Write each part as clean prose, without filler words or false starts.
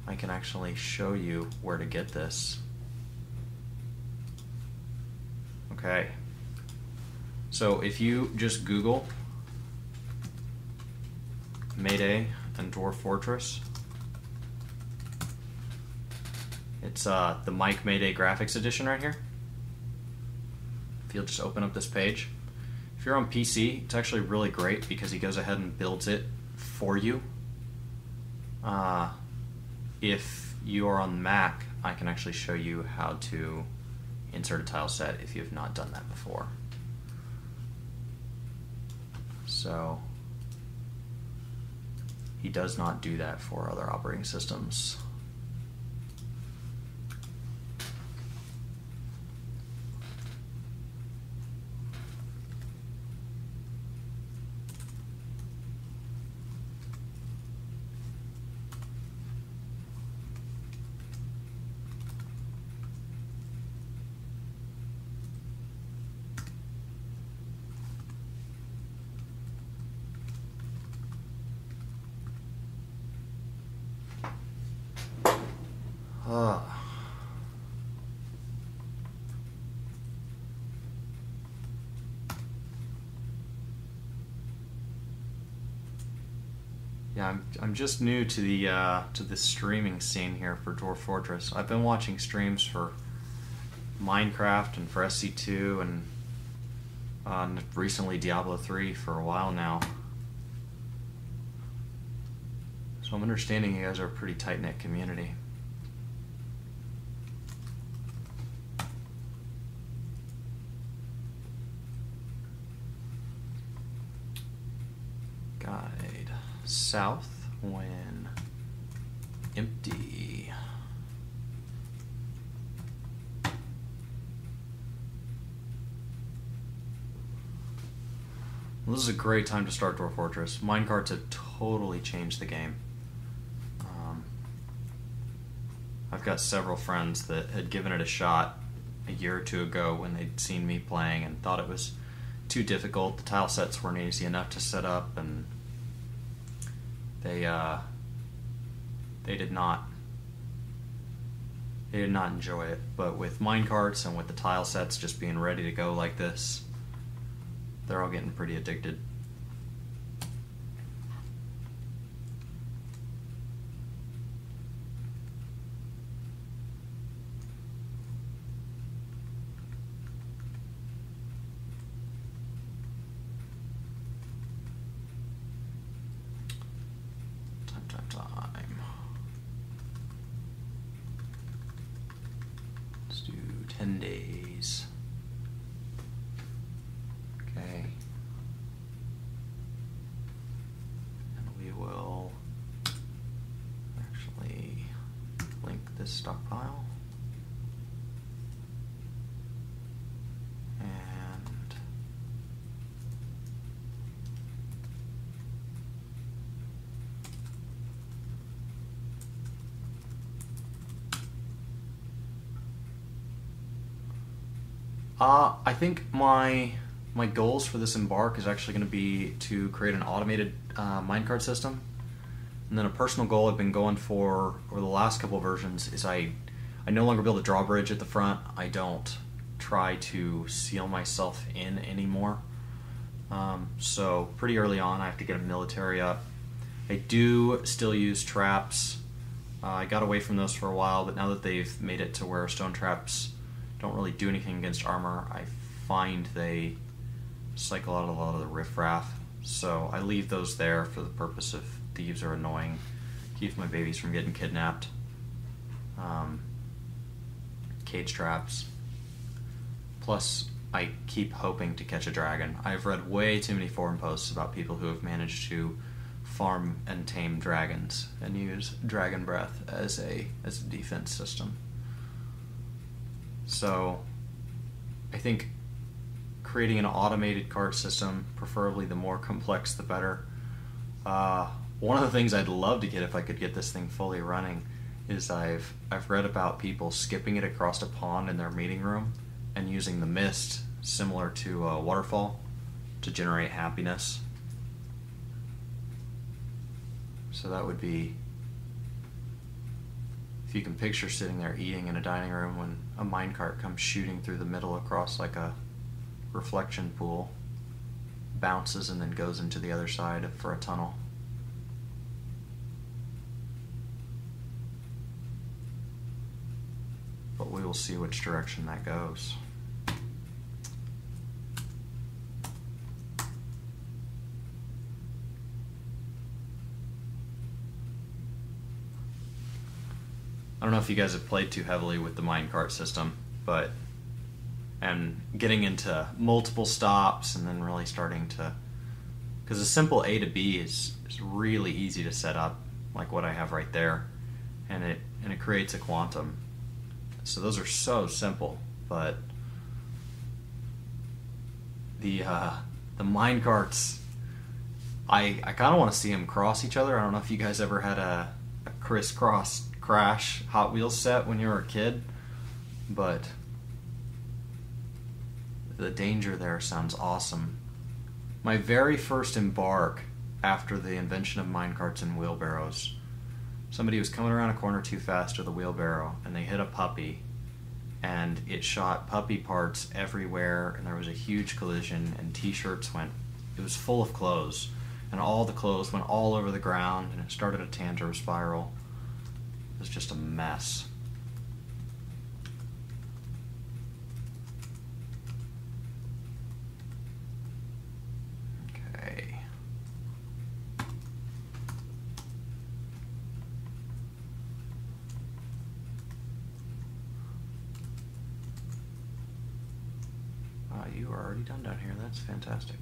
I can actually show you where to get this. Okay. So if you just Google Mayday and Dwarf Fortress, it's the Mike Mayday Graphics Edition right here. If you'll just open up this page. If you're on PC, it's actually really great because he goes ahead and builds it for you. If you are on Mac, I can actually show you how to insert a tile set if you have not done that before. So he does not do that for other operating systems. Yeah, I'm just new to the streaming scene here for Dwarf Fortress. I've been watching streams for Minecraft and for SC2 and recently Diablo 3 for a while now. So I'm understanding you guys are a pretty tight-knit community. Guide south when empty. Well, this is a great time to start Dwarf Fortress. Minecarts have totally changed the game. I've got several friends that had given it a shot a year or two ago when they'd seen me playing and thought it was too difficult. The tile sets weren't easy enough to set up, and they did not enjoy it. But with Minecarts and with the tile sets just being ready to go like this, they're all getting pretty addicted. Time. Let's do 10 days. Okay. And we will actually link this stockpile. And I think my goals for this embark is actually going to be to create an automated minecart system, and then a personal goal I've been going for over the last couple of versions is I no longer build a drawbridge at the front. I don't try to seal myself in anymore. So pretty early on I have to get a military up. I do still use traps. I got away from those for a while, but now that they've made it to where stone traps don't really do anything against armor, I find they cycle out a lot of the riffraff. So I leave those there for the purpose of thieves are annoying, keeps my babies from getting kidnapped. Cage traps. Plus, I keep hoping to catch a dragon. I've read way too many forum posts about people who have managed to farm and tame dragons and use dragon breath as a defense system. So I think creating an automated cart system, preferably the more complex the better. One of the things I'd love to get if I could get this thing fully running is I've read about people skipping it across a pond in their meeting room and using the mist, similar to a waterfall, to generate happiness. So that would be if you can picture sitting there eating in a dining room when a minecart comes shooting through the middle across like a reflection pool, bounces and then goes into the other side for a tunnel. But we will see which direction that goes. I don't know if you guys have played too heavily with the minecart system, but and getting into multiple stops and then really starting to, because a simple A to B is really easy to set up, like what I have right there, and it creates a quantum. So those are so simple, but the minecarts, I kind of want to see them cross each other. I don't know if you guys ever had a crisscross crash Hot Wheels set when you were a kid, but the danger there sounds awesome. My very first embark after the invention of minecarts and wheelbarrows, somebody was coming around a corner too fast with a wheelbarrow and they hit a puppy and it shot puppy parts everywhere, and there was a huge collision, and t-shirts went, it was full of clothes, and all the clothes went all over the ground, and it started a tantrum spiral. It was just a mess. Okay. Wow, you are already done down here. That's fantastic.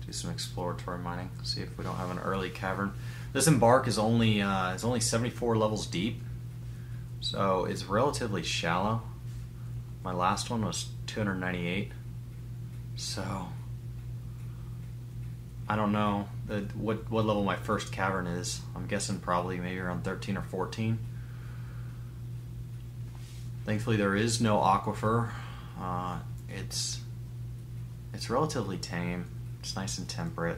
Do some exploratory mining, see if we don't have an early cavern. This embark is only 74 levels deep, so it's relatively shallow. My last one was 298, so I don't know what level my first cavern is. I'm guessing probably maybe around 13 or 14. Thankfully there is no aquifer. It's relatively tame. It's nice and temperate.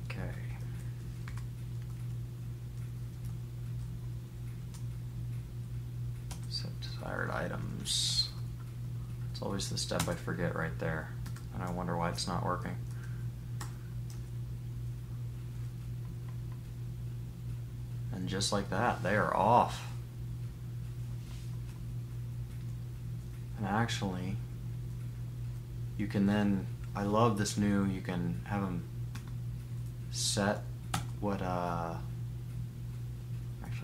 Okay. Set desired items. It's always the step I forget right there, and I wonder why it's not working. And just like that, they are off. And actually, you can then, I love this new, you can have them set what, actually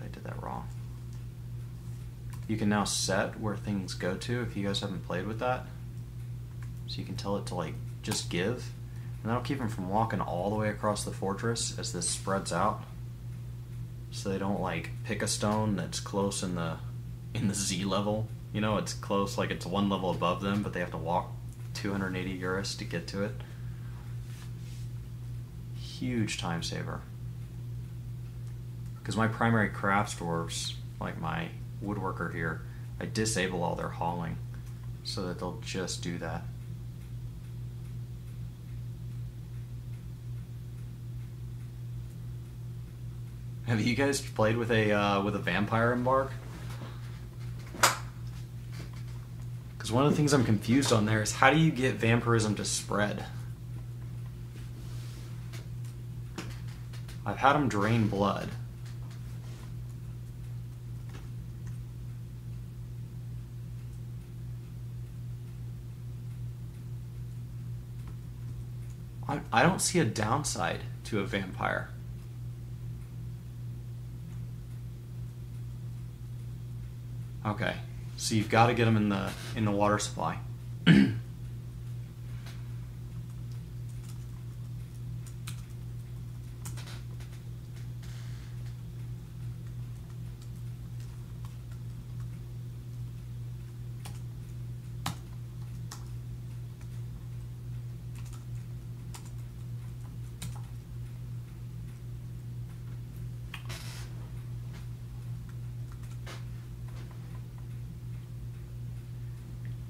I did that wrong. You can now set where things go to if you guys haven't played with that. So you can tell it to like just give, and that'll keep them from walking all the way across the fortress as this spreads out. So they don't like pick a stone that's close in the Z level. You know, it's close, like it's one level above them, but they have to walk 280 euros to get to it. Huge time saver. Because my primary crafts dwarves, like my woodworker here, I disable all their hauling so that they'll just do that. Have you guys played with a vampire embark? Because one of the things I'm confused on there is how do you get vampirism to spread? I've had them drain blood. I don't see a downside to a vampire. Okay, so you've got to get them in the water supply.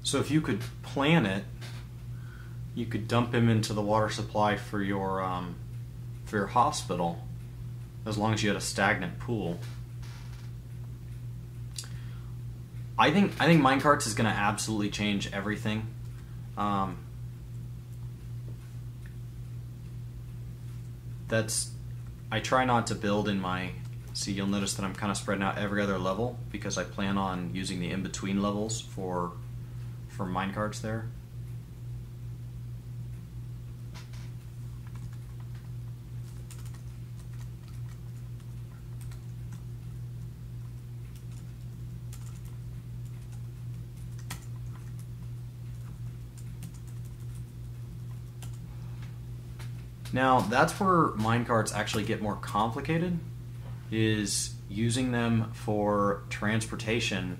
So if you could plan it, you could dump him into the water supply for your hospital, as long as you had a stagnant pool. I think Minecarts is going to absolutely change everything. I try not to build in my. See, you'll notice that I'm kind of spreading out every other level because I plan on using the in-between levels for minecarts there. Now, that's where minecarts actually get more complicated, is using them for transportation.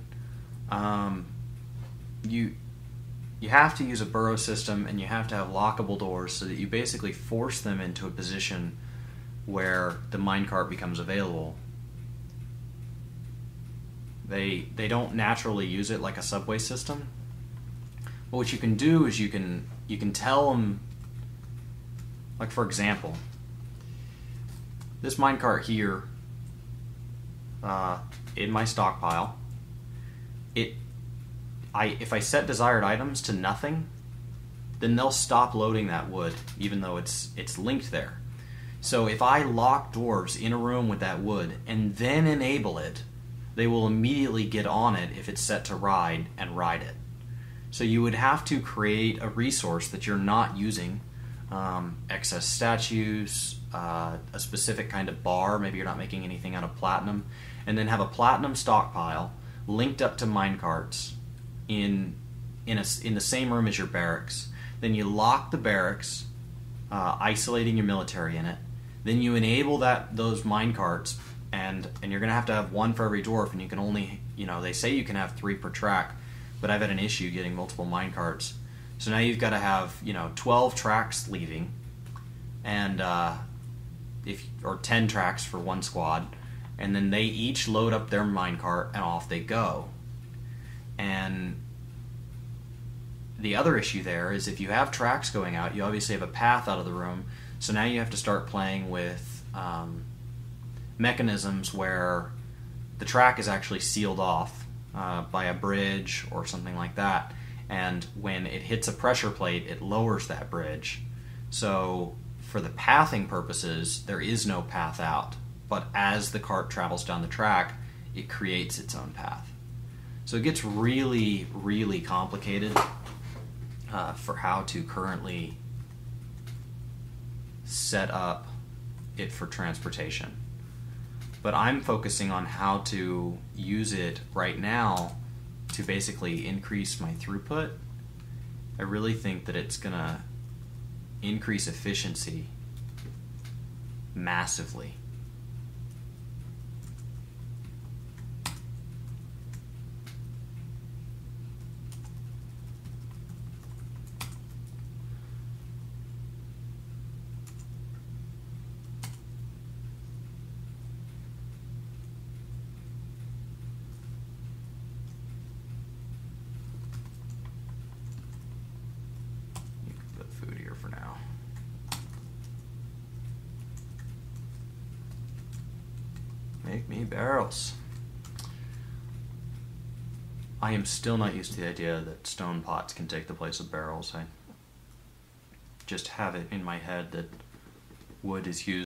You have to use a burrow system, and you have to have lockable doors so that you basically force them into a position where the minecart becomes available. They don't naturally use it like a subway system. But what you can do is you can tell them, like for example, this minecart here in my stockpile, if I set desired items to nothing, then they'll stop loading that wood, even though it's linked there. So if I lock dwarves in a room with that wood and then enable it, they will immediately get on it if it's set to ride and ride it. So you would have to create a resource that you're not using, excess statues, a specific kind of bar, maybe you're not making anything out of platinum, and then have a platinum stockpile linked up to minecarts in the same room as your barracks. Then you lock the barracks, isolating your military in it. Then you enable those minecarts, and you're going to have one for every dwarf, and you can only, they say you can have 3 per track, but I've had an issue getting multiple minecarts. So now you've got to have 12 tracks leaving, and or 10 tracks for one squad, and then they each load up their minecart and off they go. And the other issue there is if you have tracks going out, you obviously have a path out of the room, so now you have to start playing with mechanisms where the track is actually sealed off by a bridge or something like that, and when it hits a pressure plate, it lowers that bridge. So for the pathing purposes, there is no path out, but as the cart travels down the track, it creates its own path. So it gets really, really complicated for how to currently set up it for transportation. But I'm focusing on how to use it right now to basically increase my throughput. I really think that it's going to increase efficiency massively. Make me barrels. I am still not used to the idea that stone pots can take the place of barrels. I just have it in my head that wood is used